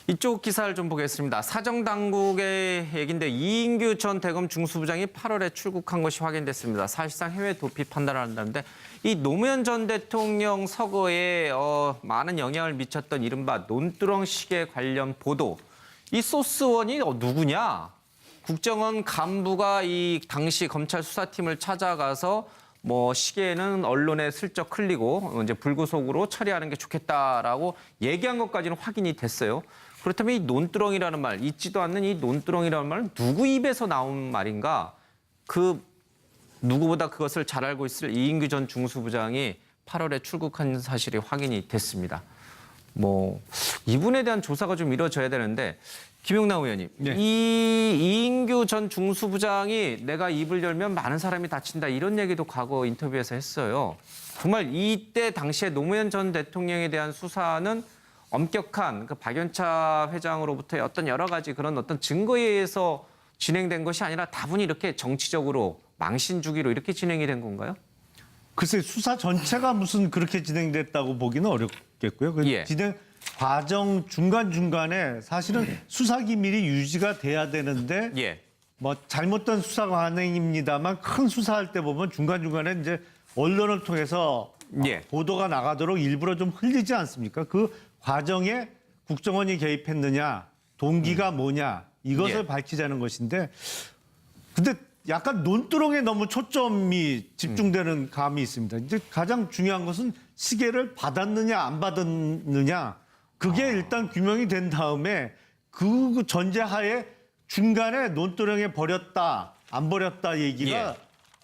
이쪽 기사를 좀 보겠습니다. 사정당국의 얘기인데 이인규 전 대검 중수부장이 8월에 출국한 것이 확인됐습니다. 사실상 해외 도피 판단을 한다는데 이 노무현 전 대통령 서거에 많은 영향을 미쳤던 이른바 논두렁 시계 관련 보도. 이 소스원이 누구냐? 국정원 간부가 이 당시 검찰 수사팀을 찾아가서 시계는 언론에 슬쩍 흘리고 이제 불구속으로 처리하는 게 좋겠다라고 얘기한 것까지는 확인이 됐어요. 그렇다면 이 논두렁이라는 말, 잊지도 않는 이 논두렁이라는 말은 누구 입에서 나온 말인가? 누구보다 그것을 잘 알고 있을 이인규 전 중수부장이 8월에 출국한 사실이 확인이 됐습니다. 이분에 대한 조사가 좀 이루어져야 되는데 김용남 의원님, 네. 이인규 전 중수부장이 내가 입을 열면 많은 사람이 다친다 이런 얘기도 과거 인터뷰에서 했어요. 정말 이때 당시에 노무현 전 대통령에 대한 수사는 엄격한 그 박연차 회장으로부터의 어떤 여러 가지 그런 어떤 증거에 의해서 진행된 것이 아니라 다분히 이렇게 정치적으로 망신 주기로 이렇게 진행이 된 건가요? 글쎄 수사 전체가 무슨 그렇게 진행됐다고 보기는 어렵겠고요. 그 예. 진행 과정 중간중간에 사실은 수사 기밀이 유지가 돼야 되는데 예. 잘못된 수사 관행입니다만 큰 수사할 때 보면 중간중간에 이제 언론을 통해서 예. 보도가 나가도록 일부러 좀 흘리지 않습니까? 그 과정에 국정원이 개입했느냐, 동기가 뭐냐 이것을 예. 밝히자는 것인데 근데 약간 논두렁에 너무 초점이 집중되는 감이 있습니다. 이제 가장 중요한 것은 시계를 받았느냐 안 받았느냐 그게 일단 규명이 된 다음에 그 전제하에 중간에 논두렁에 버렸다 안 버렸다 얘기가 예.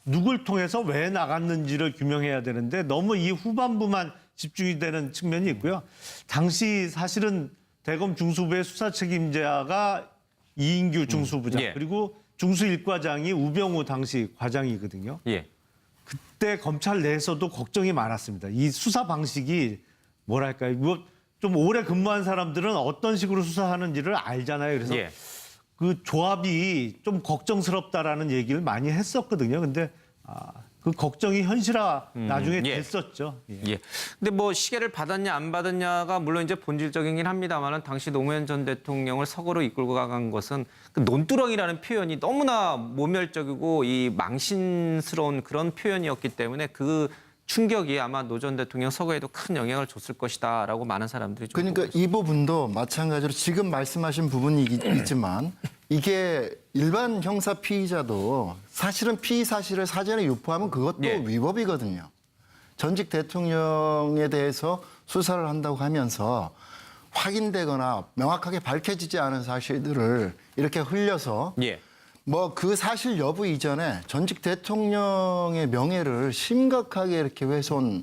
누굴 통해서 왜 나갔는지를 규명해야 되는데 너무 이 후반부만 집중이 되는 측면이 있고요. 당시 사실은 대검 중수부의 수사 책임자가 이인규 중수부장 예. 그리고 중수 1과장이 우병우 당시 과장이거든요. 예. 그때 검찰 내에서도 걱정이 많았습니다. 이 수사 방식이 뭐랄까요? 좀 오래 근무한 사람들은 어떤 식으로 수사하는지를 알잖아요. 그래서 예. 그 조합이 좀 걱정스럽다라는 얘기를 많이 했었거든요. 근데 그 걱정이 현실화 나중에 예. 됐었죠. 예. 예. 근데 시계를 받았냐 안 받았냐가 물론 이제 본질적이긴 합니다만은 당시 노무현 전 대통령을 서거로 이끌고 간 것은 그 논두렁이라는 표현이 너무나 모멸적이고 이 망신스러운 그런 표현이었기 때문에 그 충격이 아마 노 전 대통령 서거에도 큰 영향을 줬을 것이다라고 많은 사람들이 좀 그러니까 보고 이 부분도 마찬가지로 지금 말씀하신 부분이 있지만 이게 일반 형사 피의자도 사실은 피의 사실을 사전에 유포하면 그것도 예. 위법이거든요. 전직 대통령에 대해서 수사를 한다고 하면서 확인되거나 명확하게 밝혀지지 않은 사실들을 이렇게 흘려서 예. 그 사실 여부 이전에 전직 대통령의 명예를 심각하게 이렇게 훼손한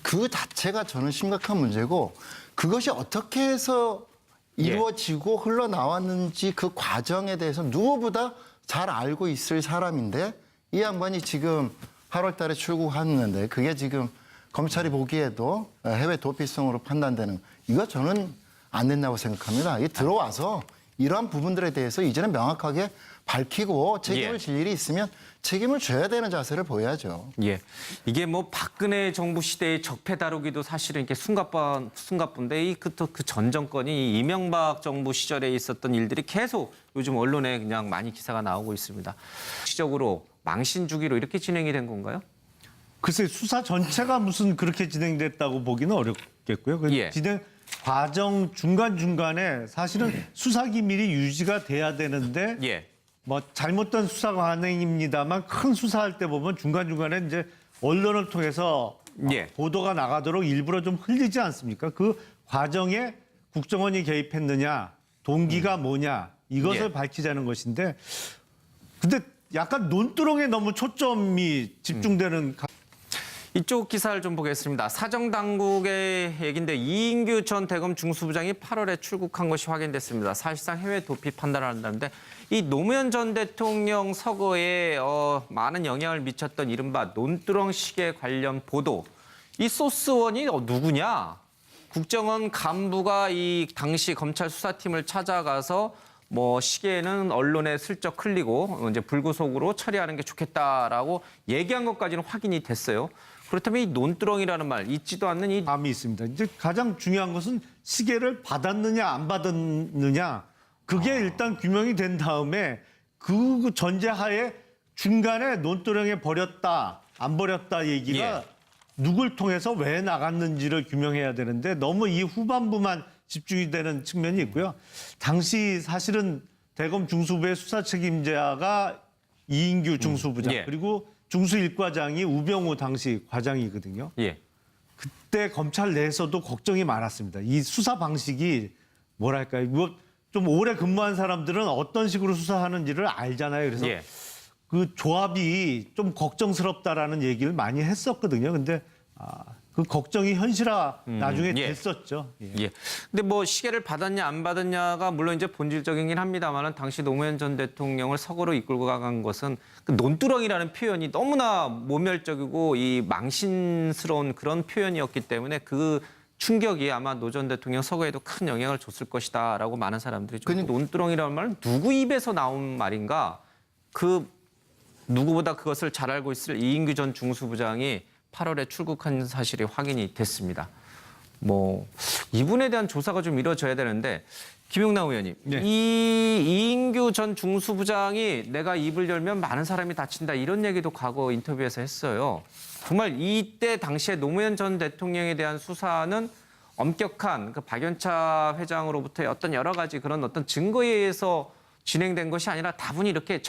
그 자체가 저는 심각한 문제고 그것이 어떻게 해서 이루어지고 흘러나왔는지 그 과정에 대해서 누구보다 잘 알고 있을 사람인데 이 양반이 지금 8월 달에 출국하는데 그게 지금 검찰이 보기에도 해외 도피성으로 판단되는 이거 저는 안 된다고 생각합니다. 이게 들어와서 이러한 부분들에 대해서 이제는 명확하게 밝히고 책임을 질 일이 있으면 책임을 져야 되는 자세를 보여야죠. 예. 이게 박근혜 정부 시대의 적폐 다루기도 사실은 이렇게 숨가쁜데 그 전 정권이 이명박 정부 시절에 있었던 일들이 계속 요즘 언론에 그냥 많이 기사가 나오고 있습니다. 정치적으로 망신 주기로 이렇게 진행이 된 건가요? 글쎄 수사 전체가 무슨 그렇게 진행됐다고 보기는 어렵겠고요. 그 예. 진행 과정 중간중간에 사실은 수사 기밀이 유지가 돼야 되는데 예. 잘못된 수사 관행입니다만 큰 수사할 때 보면 중간중간에 이제 언론을 통해서 예. 보도가 나가도록 일부러 좀 흘리지 않습니까? 그 과정에 국정원이 개입했느냐, 동기가 뭐냐 이것을 예. 밝히자는 것인데 근데 약간 논두렁에 너무 초점이 집중되는 이쪽 기사를 좀 보겠습니다. 사정당국의 얘기인데 이인규 전 대검 중수부장이 8월에 출국한 것이 확인됐습니다. 사실상 해외 도피 판단을 한다는데 이 노무현 전 대통령 서거에 많은 영향을 미쳤던 이른바 논두렁 시계 관련 보도. 이 소스원이 누구냐? 국정원 간부가 이 당시 검찰 수사팀을 찾아가서 시계는 언론에 슬쩍 흘리고 이제 불구속으로 처리하는 게 좋겠다라고 얘기한 것까지는 확인이 됐어요. 그렇다면 이 논두렁이라는 말 잊지도 않는 이 감이 있습니다. 이제 가장 중요한 것은 시계를 받았느냐 안 받았느냐 그게 일단 규명이 된 다음에 그 전제하에 중간에 논두렁에 버렸다 안 버렸다 얘기가 예. 누굴 통해서 왜 나갔는지를 규명해야 되는데 너무 이 후반부만 집중이 되는 측면이 있고요. 당시 사실은 대검 중수부의 수사 책임자가 이인규 중수부장 예. 그리고 중수 1과장이 우병우 당시 과장이거든요. 예. 그때 검찰 내에서도 걱정이 많았습니다. 이 수사 방식이 뭐랄까요? 뭐 좀 오래 근무한 사람들은 어떤 식으로 수사하는지를 알잖아요. 그래서 예. 그 조합이 좀 걱정스럽다라는 얘기를 많이 했었거든요. 근데 그 걱정이 현실화 나중에 예. 됐었죠. 예. 예. 근데 뭐 시계를 받았냐 안 받았냐가 물론 이제 본질적이긴 합니다만은 당시 노무현 전 대통령을 서거로 이끌고 간 것은 그 논두렁이라는 표현이 너무나 모멸적이고 이 망신스러운 그런 표현이었기 때문에 그 충격이 아마 노 전 대통령 서거에도 큰 영향을 줬을 것이다라고 많은 사람들이 좀 논두렁이라는 말은 누구 입에서 나온 말인가? 그 누구보다 그것을 잘 알고 있을 이인규 전 중수부장이 8월에 출국한 사실이 확인이 됐습니다. 뭐 이분에 대한 조사가 좀 이루어져야 되는데 김용남 의원님, 네. 이 이인규 전 중수부장이 내가 입을 열면 많은 사람이 다친다 이런 얘기도 과거 인터뷰에서 했어요. 정말 이때 당시에 노무현 전 대통령에 대한 수사는 엄격한 그 박연차 회장으로부터의 어떤 여러 가지 그런 어떤 증거에 의해서 진행된 것이 아니라 다분히 이렇게